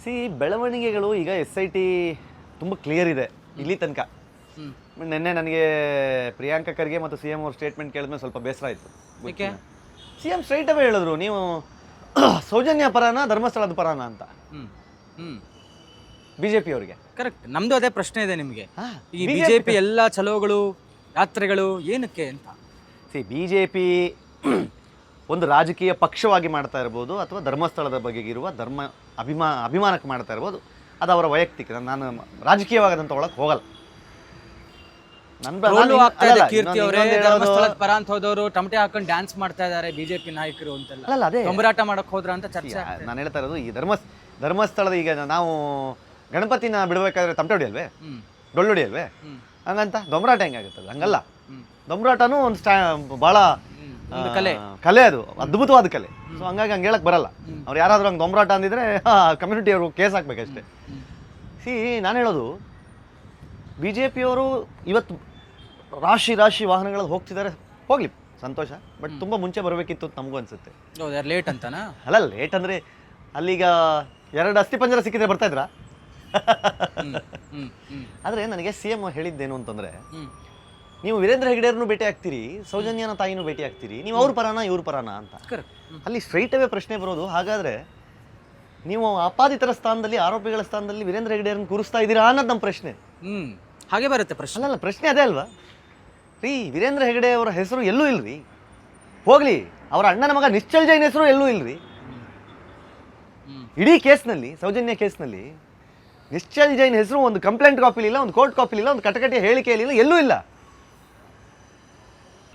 C ಬೆಳವಣಿಗೆಗಳು ಈಗ SIT ತುಂಬ ಕ್ಲಿಯರ್ ಇದೆ ಇಲ್ಲಿ ತನಕ. ನಿನ್ನೆ ನನಗೆ ಪ್ರಿಯಾಂಕಾ ಖರ್ಗೆ ಮತ್ತು CM ಅವ್ರ ಸ್ಟೇಟ್ಮೆಂಟ್ ಕೇಳಿದ್ಮೇಲೆ ಸ್ವಲ್ಪ ಬೇಸರ ಆಯಿತು. CM ಸ್ಟ್ರೈಟ್ ಅವೇ ಹೇಳಿದ್ರು, ನೀವು ಸೌಜನ್ಯ ಪರಾನ ಧರ್ಮಸ್ಥಳದ ಪರಾನ ಅಂತ BJP ಅವರಿಗೆ. ಕರೆಕ್ಟ್, ನಮ್ದು ಅದೇ ಪ್ರಶ್ನೆ ಇದೆ ನಿಮಗೆ. ಈ BJP ಎಲ್ಲ ಚಲೋಗಳು ಯಾತ್ರೆಗಳು ಏನಕ್ಕೆ ಅಂತ. BJP ಒಂದು ರಾಜಕೀಯ ಪಕ್ಷವಾಗಿ ಮಾಡ್ತಾ ಇರ್ಬೋದು ಅಥವಾ ಧರ್ಮಸ್ಥಳದ ಬಗೆಗೆ ಇರುವ ಅಭಿಮಾನಕ್ಕೆ ಮಾಡ್ತಾ ಇರ್ಬೋದು, ಅದು ಅವರ ವೈಯಕ್ತಿಕ. ನಾನು ರಾಜಕೀಯವಾಗದಂತ ಒಳಗೆ ಹೋಗಲ್ಲ. ಕೀರ್ತಿ ಅವರೇ ಧರ್ಮಸ್ಥಳದ ಪರ ಅಂತ ಹೋದವರು ಟಮಟೆ ಹಾಕೊಂಡು ಡ್ಯಾನ್ಸ್ ಮಾಡ್ತಾ ಇದ್ದಾರೆ BJP ನಾಯಕರು ಅಂತೆಲ್ಲ, ಅಲ್ಲ ಅದೇ ಕಂಬರಾಟ ಮಾಡಕ್ ಹೋದ್ರ ಅಂತ ಚರ್ಚೆ. ನಾನು ಹೇಳ್ತಾ ಇರೋದು ಈ ಧರ್ಮಸ್ಥಳದ ಈಗ ನಾವು ಗಣಪತಿನ ಬಿಡಬೇಕಾದ್ರೆ ತಮಟೆ ಹೊಡಿಯಲ್ವೇ, ಡೊಳ್ಳು ಹೊಡಿಯಲ್ವೇ, ಹಂಗಂತ ದೊಂಬರಾಟ ಹೆಂಗಾಗುತ್ತಲ್ಲ ಹಂಗಲ್ಲ. ದೊಂಬರಾಟನೂ ಒಂದು ಭಾಳ ಕಲೆ, ಅದು ಅದ್ಭುತವಾದ ಕಲೆ. ಸೊ ಹಂಗಾಗಿ ಹಂಗೆ ಹೇಳಕ್ ಬರಲ್ಲ. ಅವ್ರು ಯಾರಾದ್ರೂ ಹಂಗೆ ದೊಂಬರಾಟ ಅಂದಿದ್ರೆ ಕಮ್ಯುನಿಟಿ ಅವರು ಕೇಸ್ ಹಾಕ್ಬೇಕಷ್ಟೇ. ನಾನು ಹೇಳೋದು BJP ಅವರು ಇವತ್ತು ರಾಶಿ ವಾಹನಗಳಲ್ಲಿ ಹೋಗ್ತಿದ್ದಾರೆ, ಹೋಗ್ಲಿ ಸಂತೋಷ. ಬಟ್ ತುಂಬ ಮುಂಚೆ ಬರಬೇಕಿತ್ತು ಅಂತ ನಮಗೂ ಅನ್ಸುತ್ತೆ. ಲೇಟ್ ಅಂತನಾ? ಅಲ್ಲ ಲೇಟ್ ಅಂದರೆ ಅಲ್ಲಿಗ 2 ಅಸ್ಥಿಪಂಜರ ಸಿಕ್ಕಿದ್ರೆ ಬರ್ತಾ ಇದ್ರಾ? ಆದರೆ ನನಗೆ CM ಹೇಳಿದ್ದೇನು ಅಂತಂದರೆ, ನೀವು ವೀರೇಂದ್ರ ಹೆಗ್ಡೆಯವ್ರನ್ನೂ ಭೇಟಿ ಆಗ್ತೀರಿ, ಸೌಜನ್ಯನ ತಾಯಿನೂ ಭೇಟಿ ಆಗ್ತೀರಿ, ನೀವು ಅವ್ರ ಪರಾನ ಇವ್ರ ಪರಾನ ಅಂತ. ಅಲ್ಲಿ ಸ್ಟ್ರೈಟ್ ಅವೇ ಪ್ರಶ್ನೆ ಬರೋದು, ಹಾಗಾದರೆ ನೀವು ಅಪಾದಿತರ ಸ್ಥಾನದಲ್ಲಿ, ಆರೋಪಿಗಳ ಸ್ಥಾನದಲ್ಲಿ ವೀರೇಂದ್ರ ಹೆಗ್ಡೆಯವ್ರನ್ನ ಕೂರಿಸ್ತಾ ಇದ್ದೀರಾ ಅನ್ನೋದು ನಮ್ಮ ಪ್ರಶ್ನೆ. ಹಾಗೆ ಬರುತ್ತೆ ಪ್ರಶ್ನೆ. ಅಲ್ಲ ಪ್ರಶ್ನೆ ಅದೇ ಅಲ್ವಾ ರೀ? ವೀರೇಂದ್ರ ಹೆಗ್ಡೆ ಅವರ ಹೆಸರು ಎಲ್ಲೂ ಇಲ್ರಿ, ಹೋಗ್ಲಿ ಅವರ ಅಣ್ಣನ ಮಗ ನಿಶ್ಚಲ್ ಜೈನ್ ಹೆಸರು ಎಲ್ಲೂ ಇಲ್ರಿ. ಇಡೀ ಕೇಸ್ನಲ್ಲಿ, ಸೌಜನ್ಯ ಕೇಸ್ನಲ್ಲಿ ನಿಶ್ಚಲ್ ಜೈನ್ ಹೆಸರು ಒಂದು ಕಂಪ್ಲೇಂಟ್ ಕಾಪಿಲಿಲ್ಲ, ಒಂದು ಕೋರ್ಟ್ ಕಾಪಿಲಿಲ್ಲ, ಒಂದು ಕಟಕಟೆ ಹೇಳಿಕೆಯಲ್ಲಿಲ್ಲ, ಎಲ್ಲೂ ಇಲ್ಲ.